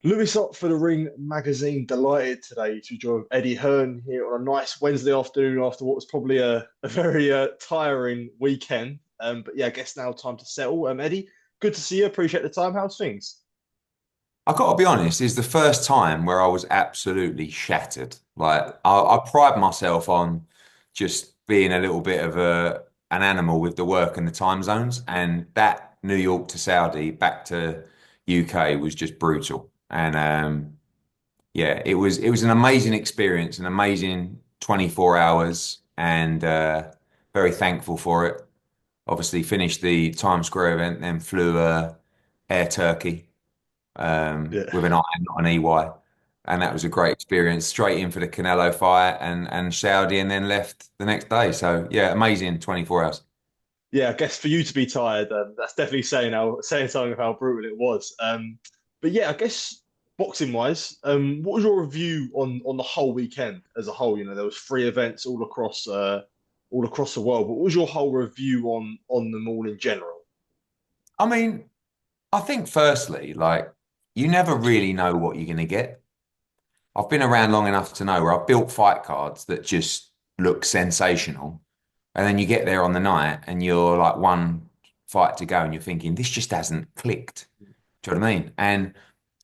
Lewis up for the Ring magazine. Delighted today to join Eddie Hearn here on a nice Wednesday afternoon after what was probably a very tiring weekend. But yeah, I guess now time to settle. Eddie, good to see you. Appreciate the time. How's things? I got to be honest, it's the first time where I was absolutely shattered. Like I pride myself on just being a little bit of an animal with the work and the time zones, and that New York to Saudi back to UK was just brutal. And yeah, it was an amazing experience, an amazing 24 hours, and very thankful for it. Obviously, finished the Times Square event, then flew Air Turkey Yeah. with an I, not an EY. And that was a great experience. Straight in for the Canelo fight and Saudi, and then left the next day. So yeah, amazing 24 hours. Yeah, I guess for you to be tired, that's definitely saying something of how brutal it was. But yeah, I guess boxing wise, what was your review on the whole weekend as a whole? You know, there was three events all across the world. But what was your whole review on them all in general? I mean, I think firstly, like you never really know what you're going to get. I've been around long enough to know where I've built fight cards that just look sensational. And then you get there on the night and you're like one fight to go and you're thinking, this just hasn't clicked. Do you know what I mean? And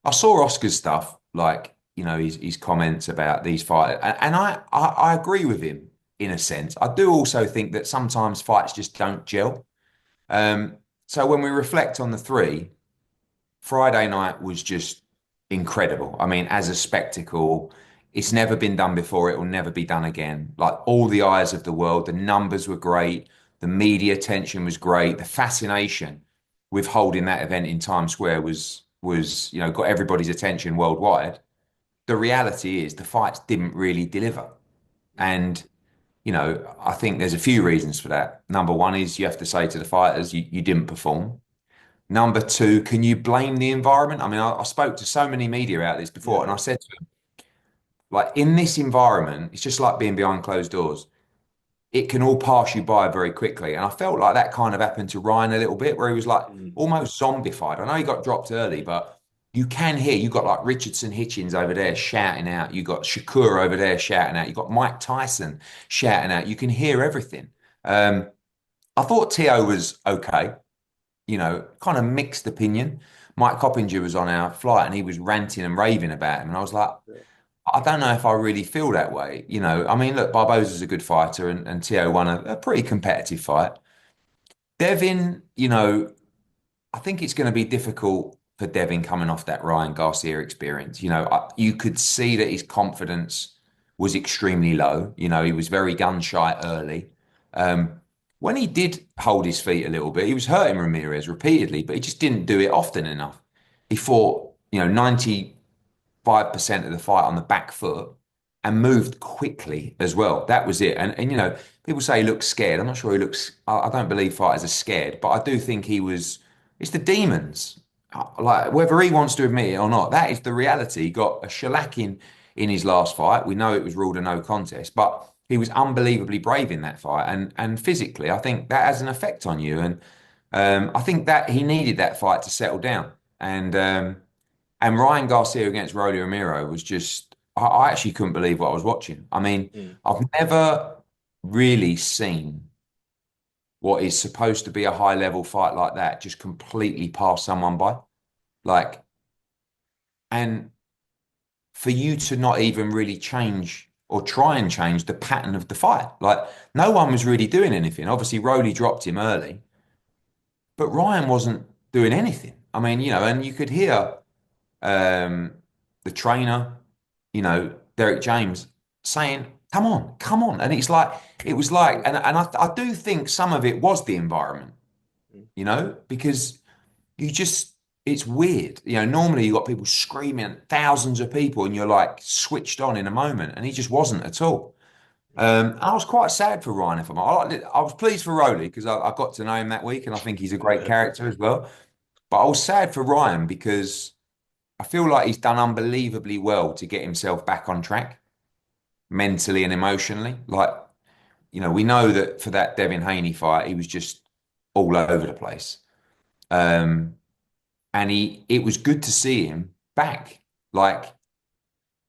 I saw Oscar's stuff, like, his comments about these fights. And I agree with him in a sense. I do also think that sometimes fights just don't gel. Um, so when we reflect on the three, Friday night was just incredible. I mean, as a spectacle, it's never been done before. It will never be done again. Like all the eyes of the world, the numbers were great, the media attention was great, the fascination with holding that event in Times Square was got everybody's attention worldwide. The reality is the fights didn't really deliver, and I think there's a few reasons for that. Number one is you have to say to the fighters, you didn't perform. Number two, can you blame the environment? I mean, I spoke to so many media outlets before, and Yeah. I said to them, like, in this environment, it's just like being behind closed doors. It can all pass you by very quickly. And I felt like that kind of happened to Ryan a little bit, where he was like Mm. almost zombified. I know he got dropped early, but you can hear, you got like Richardson Hitchens over there shouting out. You got Shakur over there shouting out. You got Mike Tyson shouting out. You can hear everything. Um, I thought Tio was okay, kind of mixed opinion. Mike Coppinger was on our flight and he was ranting and raving about him. And I was like, Yeah. I don't know if I really feel that way. I mean, look, Barboza's a good fighter and Tio won a pretty competitive fight. Devin, I think it's going to be difficult for Devin coming off that Ryan Garcia experience. You could see that his confidence was extremely low. He was very gun shy early. Um, when he did hold his feet a little bit, he was hurting Ramirez repeatedly, but he just didn't do it often enough. He fought, 95% of the fight on the back foot and moved quickly as well. That was it. And people say he looks scared. I'm not sure he looks, I don't believe fighters are scared, but I do think he was, it's the demons. Like whether he wants to admit it or not, that is the reality. He got a shellacking in his last fight. We know it was ruled a no contest, but he was unbelievably brave in that fight. And physically, I think that has an effect on you. And I think that he needed that fight to settle down. And Ryan Garcia against Rolly Romero was just, I actually couldn't believe what I was watching. I mean, Mm. I've never really seen what is supposed to be a high level fight like that just completely pass someone by. Like, and for you to not even really change or try and change the pattern of the fight. Like, no one was really doing anything. Obviously, Rolly dropped him early, but Ryan wasn't doing anything. I mean, and you could hear um, the trainer, Derek James saying, come on. And it was like, and I do think some of it was the environment, Mm. because you just, it's weird. Normally you got people screaming, thousands of people, and you're like switched on in a moment. And he just wasn't at all. I was quite sad for Ryan, if I'm honest. I was pleased for Rowley because I got to know him that week, and I think he's a great Yeah. character as well. But I was sad for Ryan because I feel like he's done unbelievably well to get himself back on track mentally and emotionally. Like, we know that for that Devin Haney fight, he was just all over the place. Um, and it was good to see him back. like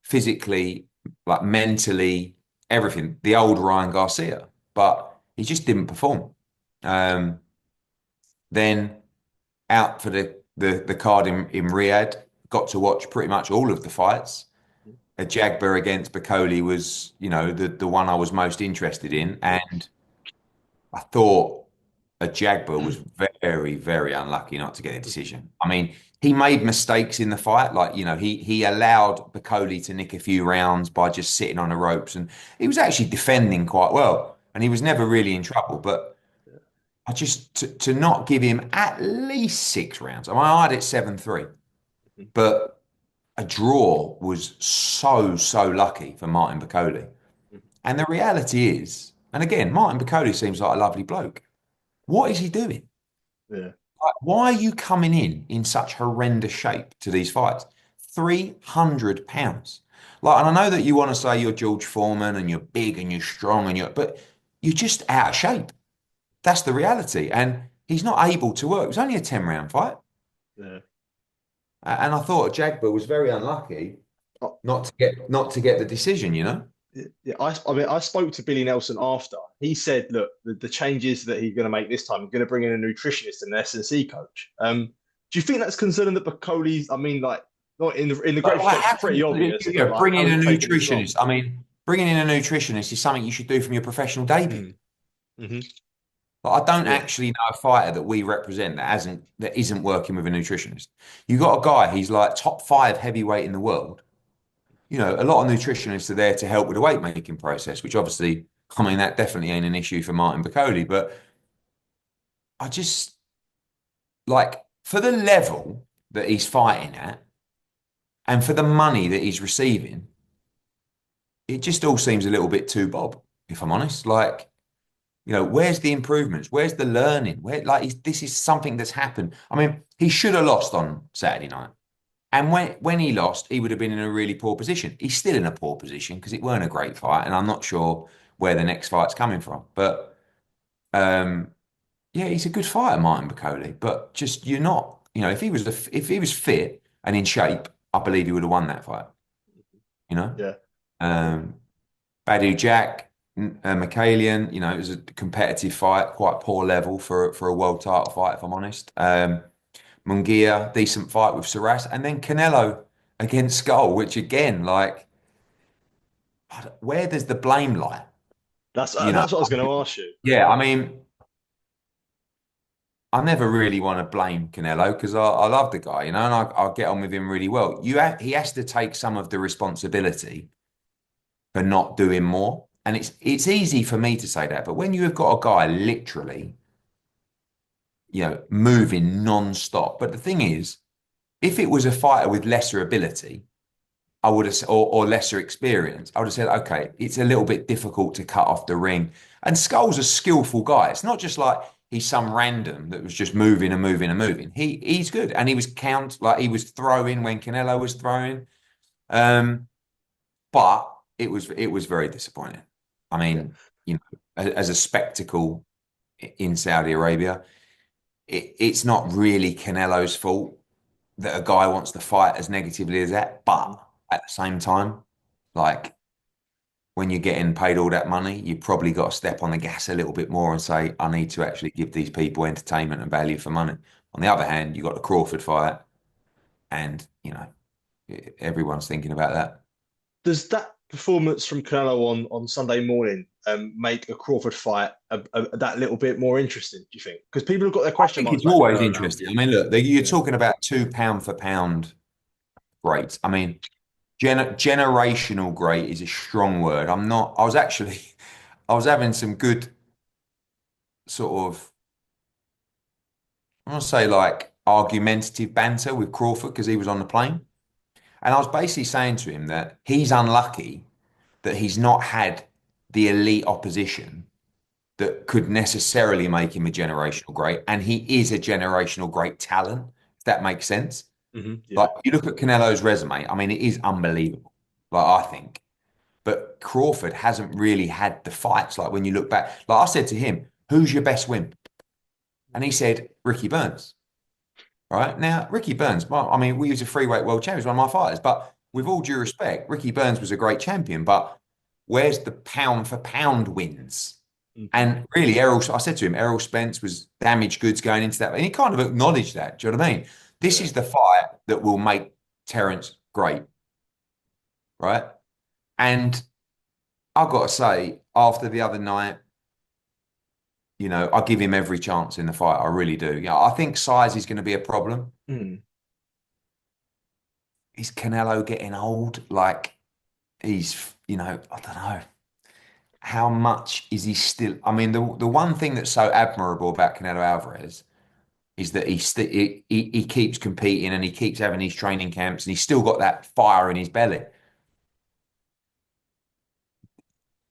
physically, like mentally, everything. The old Ryan Garcia, but he just didn't perform. Um, then out for the card in Riyadh, got to watch pretty much all of the fights. A Jagba against Bakole was, the one I was most interested in, and I thought a Jagba was very, very unlucky not to get a decision. I mean, he made mistakes in the fight. Like, he allowed Bakole to nick a few rounds by just sitting on the ropes. And he was actually defending quite well. And he was never really in trouble. But I just, to not give him at least 6 rounds. I mean, I had it 7-3. But a draw was so, so lucky for Martin Bakole. And the reality is, and again, Martin Bakole seems like a lovely bloke. What is he doing? Yeah. Like, why are you coming in such horrendous shape to these fights? 300 pounds. Like, and I know that you want to say you're George Foreman and you're big and you're strong but you're just out of shape. That's the reality. And he's not able to work. It was only a 10-round fight. Yeah. And I thought Jagba was very unlucky Oh, not to get the decision, yeah, I mean, I spoke to Billy Nelson after. He said, look, the changes that he's going to make this time, he's going to bring in a nutritionist and an S&C coach. Do you think that's concerning that Bacole's, I mean, like, not in the But great like, stretch, how it's can pretty you, obvious, you but know, like, bring how in is a it taking this long? nutritionist? I mean, bringing in a nutritionist is something you should do from your professional debut. Mm. Hmm. Like, I don't Yeah. actually know a fighter that we represent that isn't working with a nutritionist. You got a guy, he's like top 5 heavyweight in the world. A lot of nutritionists are there to help with the weight making process, which obviously, I mean, that definitely ain't an issue for Martin Bakole. But I just like for the level that he's fighting at and for the money that he's receiving, it just all seems a little bit too bob, if I'm honest. Like, where's the improvements? Where's the learning? This is something that's happened. I mean, he should have lost on Saturday night. And when he lost, he would have been in a really poor position. He's still in a poor position because it weren't a great fight, and I'm not sure where the next fight's coming from. But yeah, he's a good fighter, Martin Bakole. But just you're not, if he was fit and in shape, I believe he would have won that fight. You know, Yeah. um, Badu Jack, Michaelian, it was a competitive fight, quite poor level for a world title fight, if I'm honest. Munguia, decent fight with Saras, and then Canelo against Scull, which again, like, where does the blame lie? That's You know, that's what I was going to ask you. yeah, I mean, I never really want to blame Canelo because I love the guy, and I get on with him really well. He has to take some of the responsibility for not doing more. And it's easy for me to say that, but when you have got a guy literally, moving non-stop. But the thing is, if it was a fighter with lesser ability, I would have, or lesser experience, I would have said, okay, it's a little bit difficult to cut off the ring. And Skull's a skillful guy. It's not just like he's some random that was just moving and moving and moving. He's good, and he was like he was throwing when Canelo was throwing. But it was very disappointing. I Yeah. mean, as a spectacle in Saudi Arabia, it's not really Canelo's fault that a guy wants to fight as negatively as that. But at the same time, like when you're getting paid all that money, you probably got to step on the gas a little bit more and say, I need to actually give these people entertainment and value for money. On the other hand, you got the Crawford fight, and everyone's thinking about that. Does that performance from Canelo on Sunday morning make a Crawford fight that little bit more interesting, do you think? Because people have got their I question think marks it's about always Canelo now. interesting. I mean, look, you're Yeah. talking about two pound for pound greats. I mean, generational great is a strong word. I was actually, I was having some good sort of, I want to say like argumentative banter with Crawford because he was on the plane. And I was basically saying to him that he's unlucky that he's not had the elite opposition that could necessarily make him a generational great. And he is a generational great talent, if that makes sense. Yeah. Like you look at Canelo's resume, I mean, it is unbelievable. Like I think. But Crawford hasn't really had the fights. Like when you look back, like I said to him, who's your best win? And he said, Ricky Burns. Right now, Ricky Burns, well, I mean, we use a freeweight world champion, he's one of my fighters, but with all due respect, Ricky Burns was a great champion, but where's the pound for pound wins? Mhm. And really, I said to him, Errol Spence was damaged goods going into that. And he kind of acknowledged that. Do you know what I mean? This Yeah. is the fight that will make Terence great, right? And I've got to say, after the other night, I give him every chance in the fight. I really do. I think size is going to be a problem. Mm. Is Canelo getting old? Like I don't know. How much is he still? I mean, the one thing that's so admirable about Canelo Alvarez is that he keeps competing and he keeps having these training camps and he's still got that fire in his belly.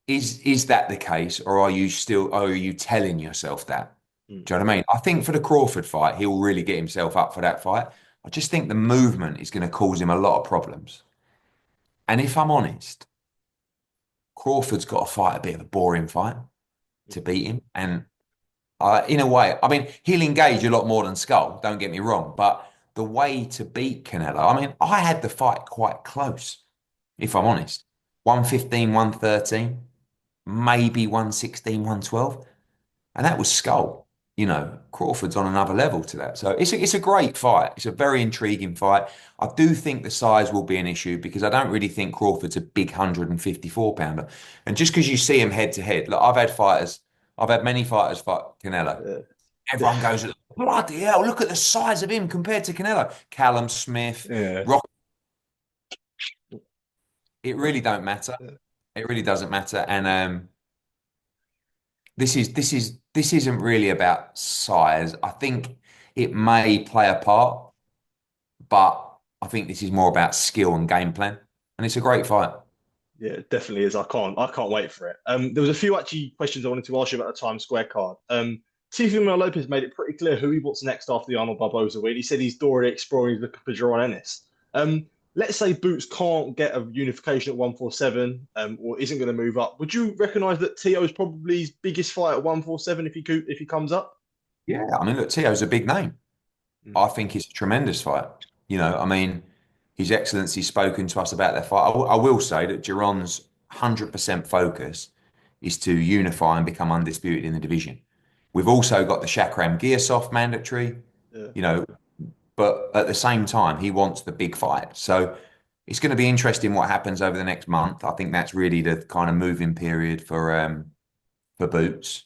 Is that the case, or are you telling yourself that? Mm. Do you know what I mean? I think for the Crawford fight, he'll really get himself up for that fight. I just think the movement is going to cause him a lot of problems. And if I'm honest, Crawford's got to fight a bit of a boring fight to beat him. And in a way, I mean, he'll engage a lot more than Skull, don't get me wrong. But the way to beat Canelo, I mean, I had the fight quite close, if I'm honest. 115, 113, maybe 116, 112. And that was Skull. Crawford's on another level to that. So it's a great fight. It's a very intriguing fight. I do think the size will be an issue because I don't really think Crawford's a big 154 pounder. And just because you see him head to head, look, I've had many fighters fight Canelo. Yeah. Everyone goes, bloody hell, look at the size of him compared to Canelo. Callum Smith, Yeah. Rock. It really don't matter. Yeah. It really doesn't matter. And this isn't really about size. I think it may play a part, but I think this is more about skill and game plan. And it's a great fight. Yeah, it definitely is. I can't wait for it. There was a few actually questions I wanted to ask you about the Times Square card. Teofimo Lopez made it pretty clear who he wants next after the Arnold Barboza win. He said he's already exploring, he's looking for Jaron Ennis. Let's say Boots can't get a unification at 147, or isn't going to move up. Would you recognise that Teo is probably his biggest fight at 147 if he comes up? Yeah, I mean, look, Tio's a big name. Mm. I think it's a tremendous fight. I mean, His Excellency's spoken to us about their fight. I will say that Jaron's 100% focus is to unify and become undisputed in the division. We've also got the Shakram Gearsoft mandatory, Yeah. you know, but at the same time, he wants the big fight. So it's going to be interesting what happens over the next month. I think that's really the kind of moving period for Boots.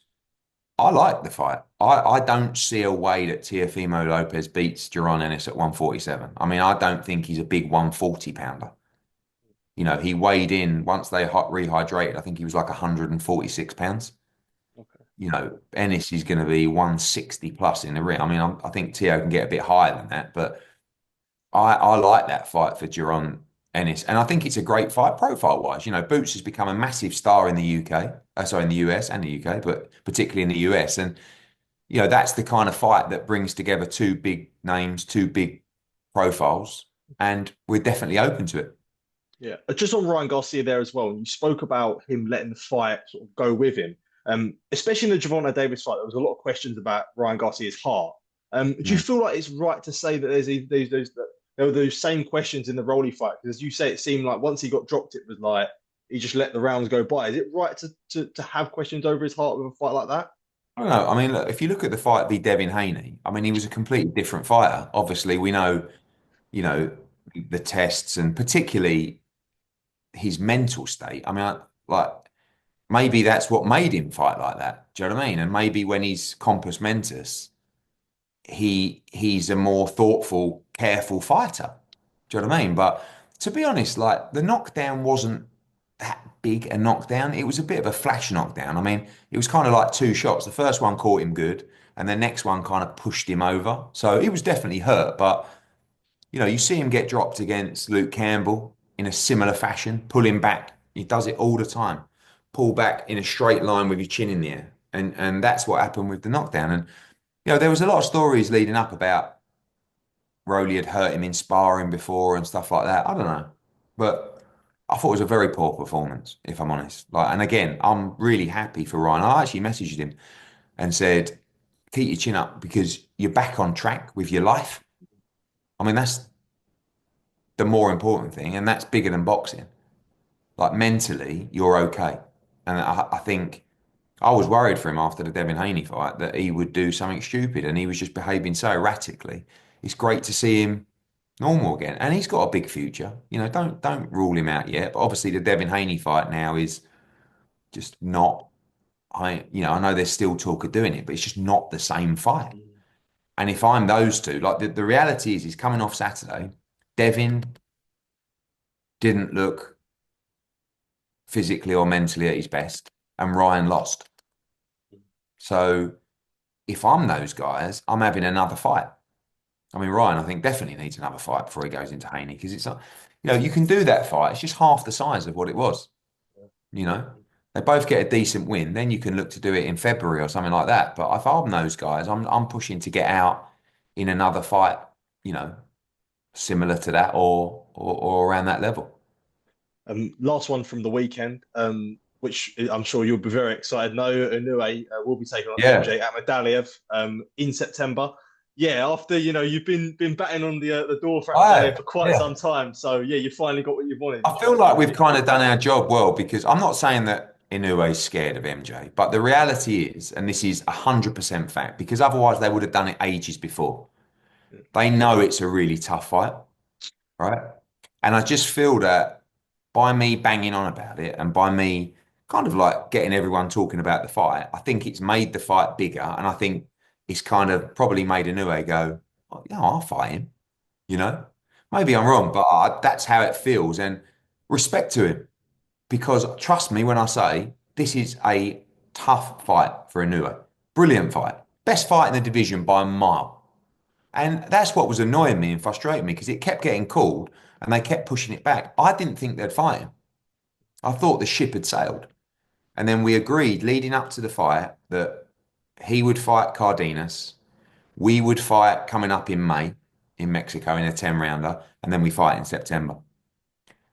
I like the fight. I don't see a way that Teofimo Lopez beats Jaron Ennis at 147. I mean, I don't think he's a big 140 pounder. He weighed in once they hot rehydrated. I think he was like 146 pounds. Okay. Ennis is going to be 160 plus in the ring. I mean, I think Teo can get a bit higher than that, but I like that fight for Jaron Ennis. And I think it's a great fight profile wise. Boots has become a massive star in the UK, sorry, in the US and the UK, but particularly in the US. And that's the kind of fight that brings together two big names, two big profiles, and we're definitely open to it. Yeah, just on Ryan Garcia there as well. And you spoke about him letting the fight sort of go with him, especially in the Gervonta Davis fight. There was a lot of questions about Ryan Garcia's heart. Do you Mm. feel like it's right to say that that there were those same questions in the Rolly fight? Because as you say, it seemed like once he got dropped, it was like he just let the rounds go by. Is it right to have questions over his heart with a fight like that? I don't know. I mean, look, if you look at the fight v Devin Haney, I mean, he was a completely different fighter. Obviously, we know, you know, the tests and particularly his mental state. I mean, like maybe that's what made him fight like that. Do you know what I mean? And maybe when he's compos mentis, he's a more thoughtful, careful fighter. Do you know what I mean? But to be honest, like the knockdown wasn't that big a knockdown. It was a bit of a flash knockdown. I mean, it was kind of like two shots. The first one caught him good, and the next one kind of pushed him over. So he was definitely hurt. But you see him get dropped against Luke Campbell in a similar fashion, pull him back. He does it all the time. Pull back in a straight line with your chin in the air. And that's what happened with the knockdown. And there was a lot of stories leading up about Rowley had hurt him in sparring before and stuff like that. I don't know. But I thought it was a very poor performance, if I'm honest. And again, I'm really happy for Ryan. I actually messaged him and said, keep your chin up because you're back on track with your life. I mean, the more important thing, and that's bigger than boxing. Like mentally, you're okay. And I think I was worried for him after the Devin Haney fight that he would do something stupid, and he was just behaving so erratically. It's great to see him normal again, and he's got a big future. Don't rule him out yet. But obviously, the Devin Haney fight now is just not. I know there's still talk of doing it, but it's just not the same fight. Mm. And if I'm those two, like the reality is, he's coming off Saturday. Devin didn't look physically or mentally at his best, and Ryan lost. So if I'm those guys, I'm having another fight. I mean, Ryan, I think definitely needs another fight before he goes into Haney because it's not, you can do that fight. It's just half the size of what it was. You know, they both get a decent win. Then you can look to do it in February or something like that. But if I'm those guys, I'm pushing to get out in another fight, you know, similar to that or around that level. Last one from the weekend, which I'm sure you'll be very excited. No, Inoue will be taking on Yeah. MJ Akhmadliev in September. Yeah, after you've been batting on the door for Akhmadaliev I for quite yeah. some time, so yeah, you finally got what you wanted. I feel like we've kind of done our job well because I'm not saying that Inoue's scared of MJ, but the reality is, and this is 100% fact, because otherwise they would have done it ages before. They know it's a really tough fight, right? And I just feel that by me banging on about it and by me kind of like getting everyone talking about the fight, I think it's made the fight bigger. And I think it's kind of probably made Inoue go, oh, yeah, I'll fight him, you know? Maybe I'm wrong, but that's how it feels. And respect to him because trust me when I say this is a tough fight for Inoue. Brilliant fight. Best fight in the division by a mile. And that's what was annoying me and frustrating me because it kept getting called and they kept pushing it back. I didn't think they'd fight him. I thought the ship had sailed. And then we agreed leading up to the fight that he would fight Cardenas. We would fight coming up in May in Mexico in a 10 rounder. And then we fight in September.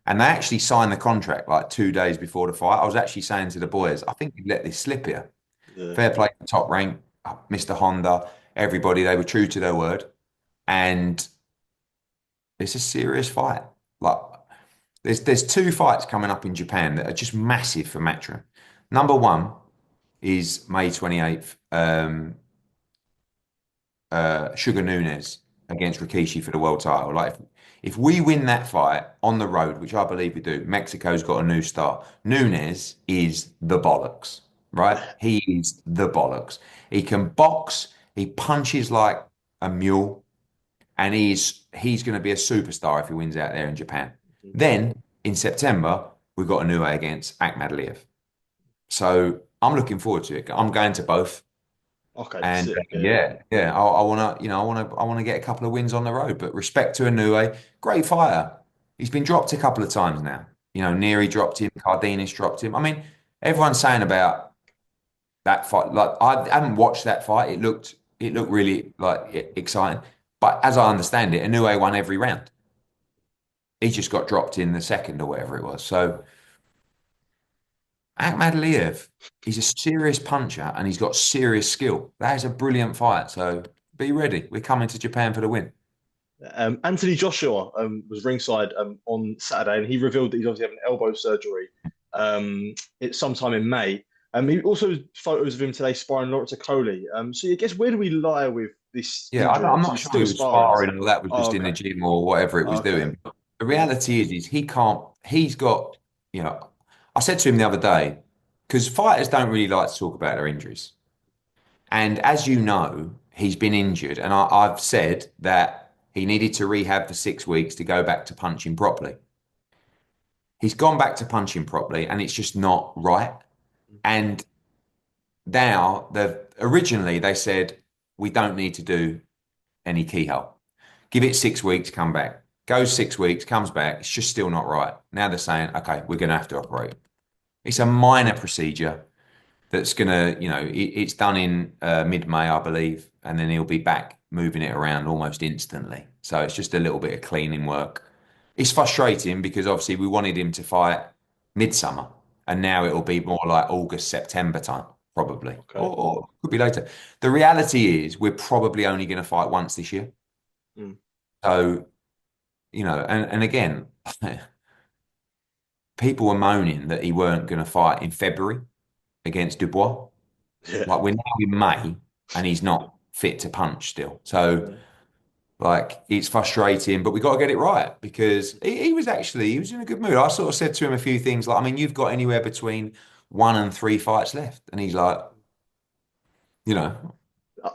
And they actually signed the contract like 2 days before the fight. I was actually saying to the boys, I think we've let this slip here. Yeah. Fair play to Top Rank, Mr. Honda, everybody, they were true to their word. And it's a serious fight. Like there's two fights coming up in Japan that are just massive for Matchroom. Number one is May 28th, Sugar Nunes against Rikishi for the world title. Like if we win that fight on the road, which I believe we do, Mexico's got a new star. Nunes is the bollocks, right? He is the bollocks. He can box, he punches like a mule, and he's going to be a superstar if he wins out there in Japan. Then in September, we've got Inoue against Akhmadliev. So I'm looking forward to it. I'm going to both. Okay, And sick. Yeah, yeah, I want to, I want to get a couple of wins on the road. But respect to Inoue, great fighter. He's been dropped a couple of times now. Neary dropped him, Cardenas dropped him. I mean, everyone's saying about that fight. Like I haven't watched that fight. It looked really like exciting. But as I understand it, Inoue won every round. He just got dropped in the second or whatever it was. So Akhmadliev, he's a serious puncher and he's got serious skill. That is a brilliant fight. So be ready. We're coming to Japan for the win. Anthony Joshua was ringside on Saturday, and he revealed that he's obviously having elbow surgery. It's sometime in May. He also photos of him today sparring Lawrence Okoli. So I guess where do we lie with this Yeah, injury? I'm Obviously, not he's sure he still was sparring. sparring or that was Oh, just in the okay. gym or whatever it was Okay. doing. But the Yeah. reality is he can't, he's got, I said to him the other day, because fighters don't really like to talk about their injuries. And as you know, he's been injured. And I've said that he needed to rehab for 6 weeks to go back to punching properly. He's gone back to punching properly and it's just not right. And now originally they said we don't need to do any keyhole. Give it 6 weeks, come back. Goes 6 weeks, comes back. It's just still not right. Now they're saying, okay, we're going to have to operate. It's a minor procedure that's going to, it's done in mid-May, I believe, and then he'll be back moving it around almost instantly. So it's just a little bit of cleaning work. It's frustrating because obviously we wanted him to fight midsummer, and now it'll be more like August, September time, probably, Okay. or could be later. The reality is we're probably only going to fight once this year. Mm. So and again, people were moaning that he weren't going to fight in February against Dubois. Yeah. Like we're now in May and he's not fit to punch still. So Mm. like it's frustrating, but we got to get it right because he was in a good mood. I sort of said to him a few things like, I mean, you've got anywhere between 1 and 3 fights left, and he's like, you know,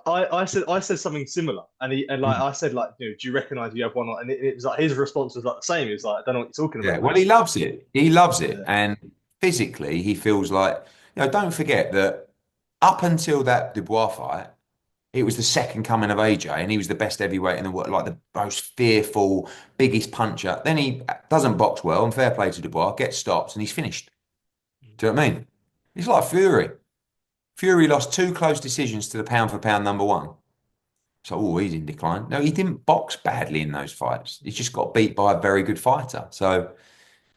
I said something similar, and like "Mm, I said like, do you recognise you have one? And it was like his response was like the same. He was like, I don't know what you're talking yeah. about, Well, mate. he loves it. He loves it, Yeah, and physically, he feels like Don't forget that up until that Dubois fight. It was the second coming of AJ, and he was the best heavyweight in the world, like the most fearful, biggest puncher. Then he doesn't box well, and fair play to Dubois, gets stops, and he's finished. Do you know what I mean? He's like Fury. Fury lost two close decisions to the pound for pound number one. So, he's in decline. No, he didn't box badly in those fights. He just got beat by a very good fighter. So,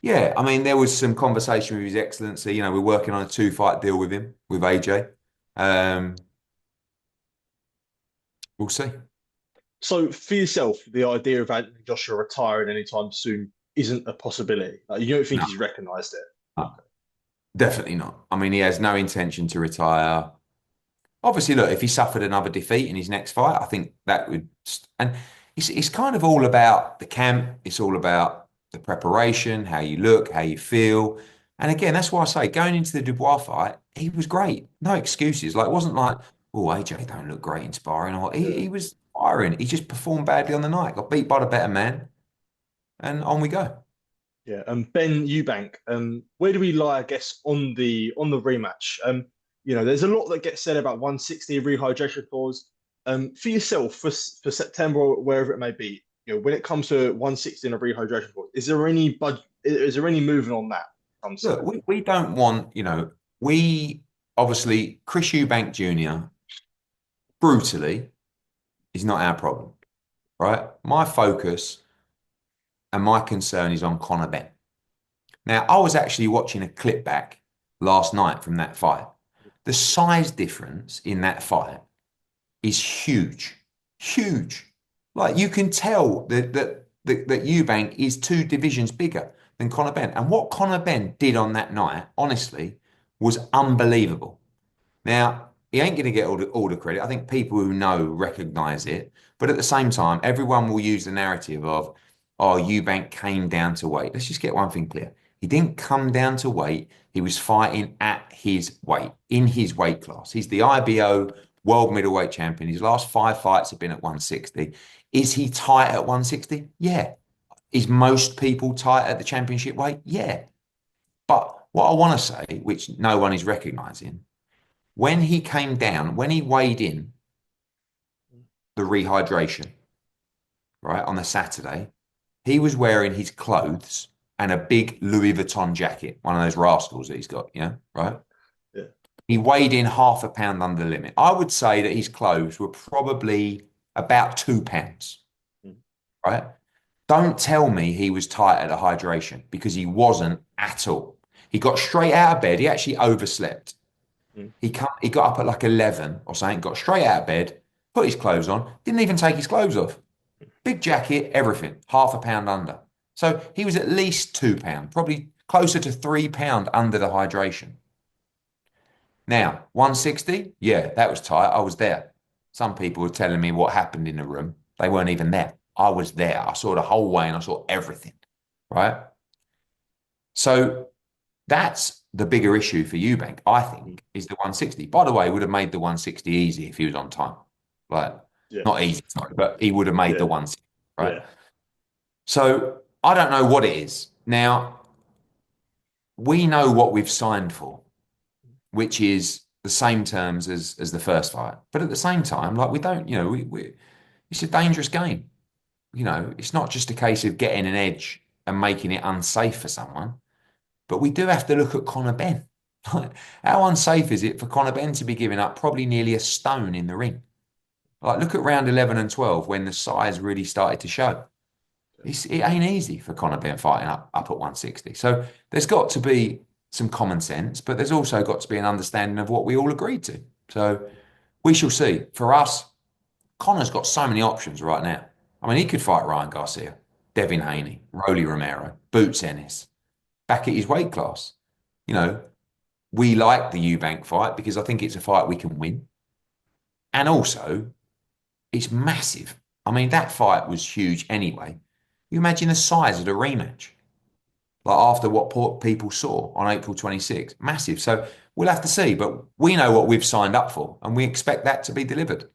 yeah, I mean, there was some conversation with His Excellency. We're working on a two-fight deal with him, with AJ. Um, we'll see. So for yourself, the idea of Anthony Joshua retiring anytime soon isn't a possibility. Like, you don't think No, he's recognised it. no, definitely not. I mean, he has no intention to retire. Obviously, look, if he suffered another defeat in his next fight, I think that would. And it's kind of all about the camp. It's all about the preparation, how you look, how you feel. And again, that's why I say going into the Dubois fight, he was great. No excuses. Like, it wasn't like, oh, AJ don't look great in sparring. Or Yeah. he was firing. He just performed badly on the night. Got beat by the better man, and on we go. Yeah, Ben Eubank. Where do we lie, I guess, on the rematch? There's a lot that gets said about 160 rehydration clause. For yourself, for September or wherever it may be, when it comes to 160 in a rehydration clause, is there any movement on that? Comes to Look, it. we don't want, we obviously Chris Eubank Jr. brutally is not our problem, right? My focus and my concern is on Conor Benn. Now, I was actually watching a clip back last night from that fight. The size difference in that fight is huge, huge. Like you can tell that Eubank is two divisions bigger than Conor Benn. And what Conor Benn did on that night, honestly, was unbelievable. Now, he ain't going to get all the credit. I think people who know recognize it. But at the same time, everyone will use the narrative of, oh, Eubank came down to weight. Let's just get one thing clear. He didn't come down to weight. He was fighting at his weight, in his weight class. He's the IBO world middleweight champion. His last 5 fights have been at 160. Is he tight at 160? Yeah. Is most people tight at the championship weight? Yeah. But what I want to say, which no one is recognizing, when he came down, when he weighed in the rehydration, right, on the Saturday, he was wearing his clothes and a big Louis Vuitton jacket, one of those rascals that he's got, right? Yeah. He weighed in half a pound under the limit. I would say that his clothes were probably about 2 pounds, Mm. right? Don't tell me he was tight at the hydration because he wasn't at all. He got straight out of bed. He actually overslept. Mm. He got up at like 11 or something, got straight out of bed, put his clothes on, didn't even take his clothes off. Big jacket, everything, half a pound under. So he was at least 2 pound, probably closer to 3 pound under the hydration. Now, 160, yeah, that was tight. I was there. Some people were telling me what happened in the room. They weren't even there. I was there. I saw the whole way and I saw everything. Right. So that's the bigger issue for Eubank, I Mm. think, is the 160. By the way, he would have made the 160 easy if he was on time. Like, Yeah. not easy, sorry, but he would have made the Yeah. 160, right? Yeah. So I don't know what it is. Now, we know what we've signed for, which is the same terms as the first fight. But at the same time, like we don't, it's a dangerous game. It's not just a case of getting an edge and making it unsafe for someone. But we do have to look at Conor Benn. How unsafe is it for Conor Benn to be giving up probably nearly a stone in the ring? Like, look at round 11 and 12 when the size really started to show. It ain't easy for Conor Benn fighting up at 160. So there's got to be some common sense, but there's also got to be an understanding of what we all agreed to. So we shall see. For us, Conor's got so many options right now. I mean, he could fight Ryan Garcia. Devin Haney, Rolly Romero, Boots Ennis, back at his weight class. You know, we like the Eubank fight because I think it's a fight we can win. And also, it's massive. I mean, that fight was huge anyway. You imagine the size of the rematch, like after what people saw on April 26th. Massive. So we'll have to see, but we know what we've signed up for, and we expect that to be delivered.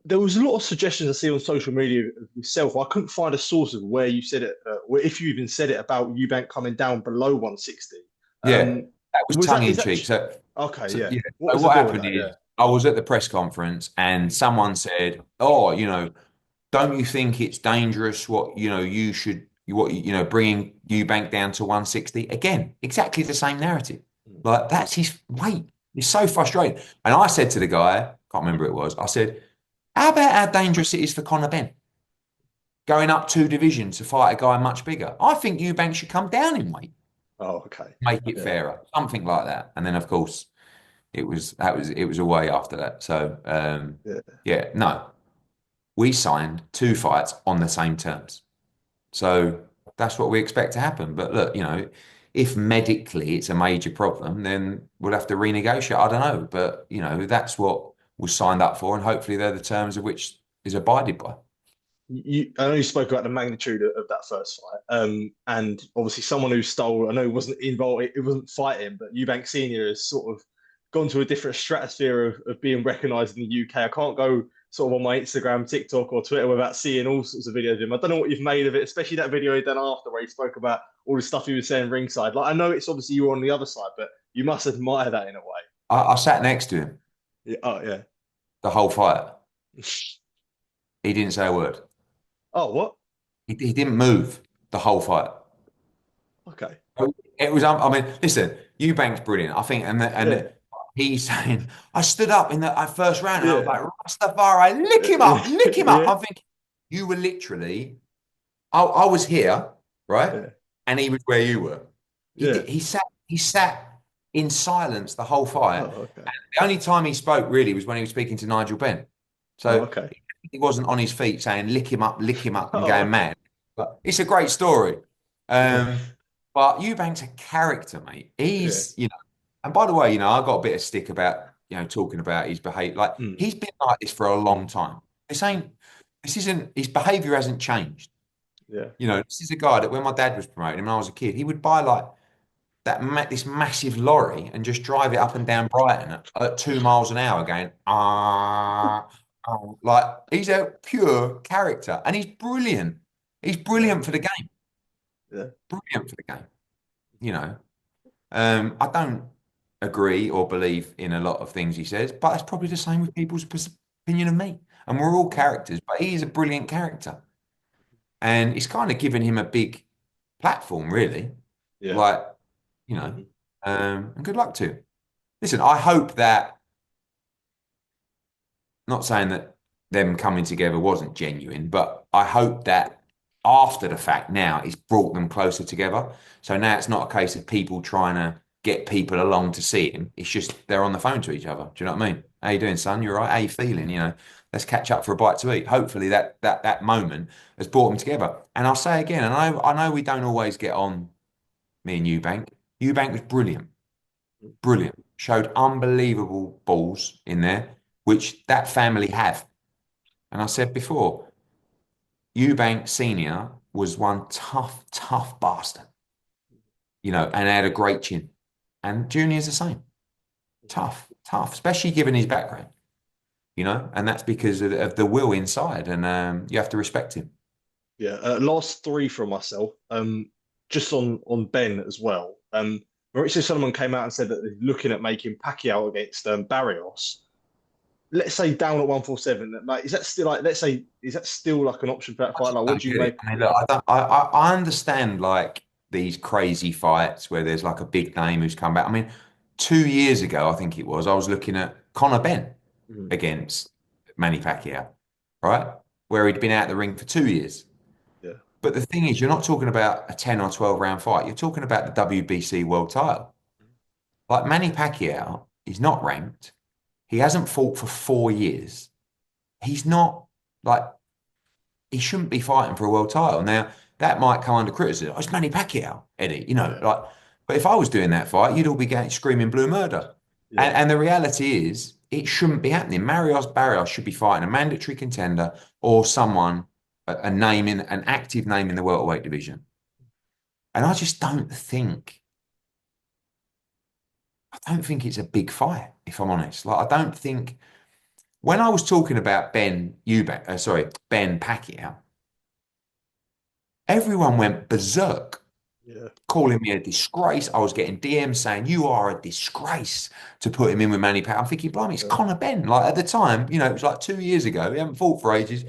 There was a lot of suggestions I see on social media of yourself. I couldn't find a source of where you said it, or if you even said it about Eubank coming down below 160. Yeah, that was Was tongue that in is that cheek. okay? So, Yeah. yeah. What So was the what deal with happened that? Yeah. is I was at the press conference and someone said, "Oh, don't you think it's dangerous? Bringing Eubank down to 160 again? Exactly the same narrative. Mm. Like that's his weight. It's so frustrating." And I said to the guy, can't remember who it was. I said, "How about how dangerous it is for Conor Benn going up 2 divisions to fight a guy much bigger? I think Eubank should come down in weight, Oh, okay. make it Yeah. fairer, something like that." And then, of course, it was away after that. So Yeah. yeah, no, we signed 2 fights on the same terms. So that's what we expect to happen. But look, if medically it's a major problem, then we'll have to renegotiate. I don't know, but that's what was signed up for, and hopefully they're the terms of which is abided by. I know you spoke about the magnitude of that first fight, and obviously someone who stole. I know he wasn't involved, it wasn't fighting, but Eubank Sr has sort of gone to a different stratosphere of being recognised in the UK. I can't go sort of on my Instagram, TikTok, or Twitter without seeing all sorts of videos of him. I don't know what you've made of it, especially that video he done after where he spoke about all the stuff he was saying ringside. Like I know it's obviously you were on the other side, but you must admire that in a way. I sat next to him Yeah. Oh yeah. the whole fight. He didn't say a word. Oh what? He didn't move the whole fight. Okay. It was, I mean, listen, Eubank's brilliant. I think, and Yeah. he's saying, I stood up in the first round and I was Yeah. like, Rastafari, lick him up. Yeah. I'm thinking, you were literally, I was here, right? Yeah. And he was where you were. Yeah. He sat in silence the whole Oh, fight. okay. The only time he spoke really was when he was speaking to Nigel Benn. Oh, So okay. he wasn't on his feet saying lick him up and Oh, going okay. mad. But it's a great story. Yeah. But Eubank's a character, mate. Yeah. And by the way, I got a bit of stick about, talking about his behavior. Like Mm. he's been like this for a long time. This isn't, his behavior hasn't changed. Yeah. This is a guy that when my dad was promoting him when I was a kid, he would buy like this massive lorry and just drive it up and down Brighton at 2 miles an hour going, like he's a pure character and he's brilliant. He's Yeah. brilliant for the game. Yeah. Brilliant for the game. You know, I don't agree or believe in a lot of things he says, but it's probably the same with people's opinion of me. And we're all characters, but he is a brilliant character. And it's kind of given him a big platform, really. Yeah. Like, Hmm. and good luck to him. Listen, I hope that, not saying that them coming together wasn't genuine, but I hope that after the fact now it's brought them closer together. So now it's not a case of people trying to get people along to see him. It's just they're on the phone to each other. Do you know what I mean? How you doing, son? You all right? How you feeling? Let's catch up for a bite to eat. Hopefully that moment has brought them together. And I'll say again, and I know we don't always get on, me and Eubank. Eubank was brilliant. Brilliant. Showed unbelievable balls in there, which that family have. And I said before, Eubank Sr. was one tough, tough bastard, and had a great chin. And Junior's the same. Tough, tough, especially given his background, and that's because of the will inside. And you have to respect him. Yeah. Last three from myself. Just on Ben as well. Mauricio Solomon came out and said that they're looking at making Pacquiao against Barrios. Let's say down at 147. Like, is that still like? Let's say, is that still like an option for that I fight? just Like, what don't do you get it. make? I mean, look, I don't. I understand like these crazy fights where there's like a big name who's come back. I mean, 2 years ago, I think it was, I was looking at Conor Benn Mhm. against Manny Pacquiao, right? Where he'd been out the ring for 2 years. Yeah. But the thing is, you're not talking about a 10 or 12 round fight. You're talking about the WBC world title. Like Manny Pacquiao is not ranked. He hasn't fought for 4 years. He's not like he shouldn't be fighting for a world title. Now, that might come under criticism. Oh, it's Manny Pacquiao, Eddie, Yeah, like, but if I was doing that fight, you'd all be getting screaming blue murder. yeah, And the reality is, it shouldn't be happening. Marius Barrios should be fighting a mandatory contender or someone, a name in an active name in the welterweight division. And I don't think it's a big fight, if I'm honest. Like, I don't think when I was talking about Ben Pacquiao, everyone went berserk, yeah, calling me a disgrace. I was getting DMs saying, "You are a disgrace to put him in with Manny Pacquiao." I'm thinking, blimey, it's yeah, Conor Benn. Like at the time, it was like 2 years ago. He hadn't fought for ages.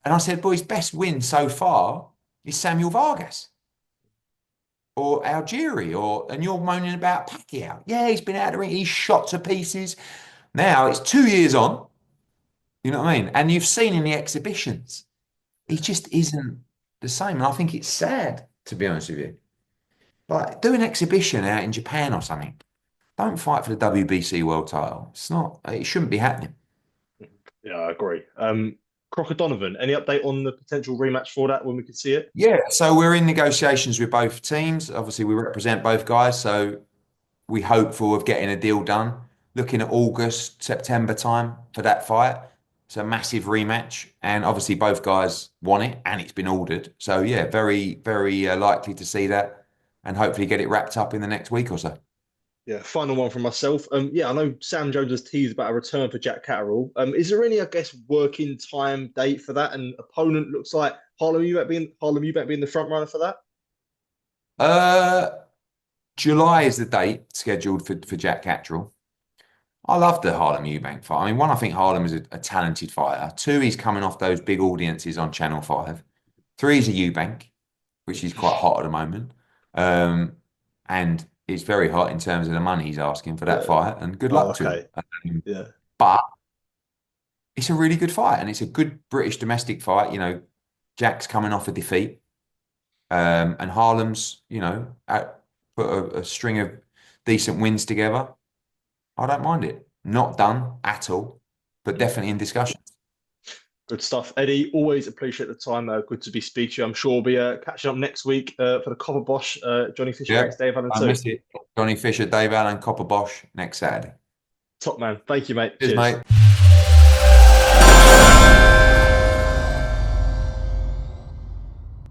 And I said, "Boy, his best win so far is Samuel Vargas or Algieri, and you're moaning about Pacquiao. Yeah, he's been out of the ring. He's shot to pieces. Now it's 2 years on. You know what I mean? And you've seen in the exhibitions, he yeah. just isn't the same. And I think it's sad, to be honest with you. Like, do an exhibition out in Japan or something. Don't fight for the WBC world title. It shouldn't be happening. Yeah, I agree. Crocker Donovan, any update on the potential rematch for that when we could see it? Yeah, so we're in negotiations with both teams. Obviously, we represent both guys, so we hopeful of getting a deal done. Looking at August, September time for that fight. It's a massive rematch, and obviously both guys want it, and it's been ordered. So yeah, very, very likely to see that, and hopefully get it wrapped up in the next week or so. Yeah, final one from myself. Yeah, I know Sam Jones has teased about a return for Jack Catterall. Is there any, I guess, working time date for that? And opponent looks like Harlem Eubank being the front runner for that? Uh, July is the date scheduled for Jack Catterall. I love the Harlem Eubank fight. I mean, one, I think Harlem is a talented fighter. Two, he's coming off those big audiences on Channel 5. Three, he's a Eubank, which is quite hot at the moment. Um, and it's very hot in terms of the money he's asking for that Yeah. fight. And good Oh, luck to him. okay. Yeah. But it's a really good fight, and it's a good British domestic fight. Jack's coming off a defeat, and Harlem's, put a string of decent wins together. I don't mind it. Not done at all, but definitely in discussion. Good stuff, Eddie. Always appreciate the time. Good to be speaking to you. I'm sure we'll be catching up next week for the Copper Bosch, Johnny Fisher Yeah, against Dave Allen I too. miss it. Johnny Fisher, Dave Allen, Copper Bosch next Saturday. Top man. Thank you, mate. Cheers, Cheers. mate.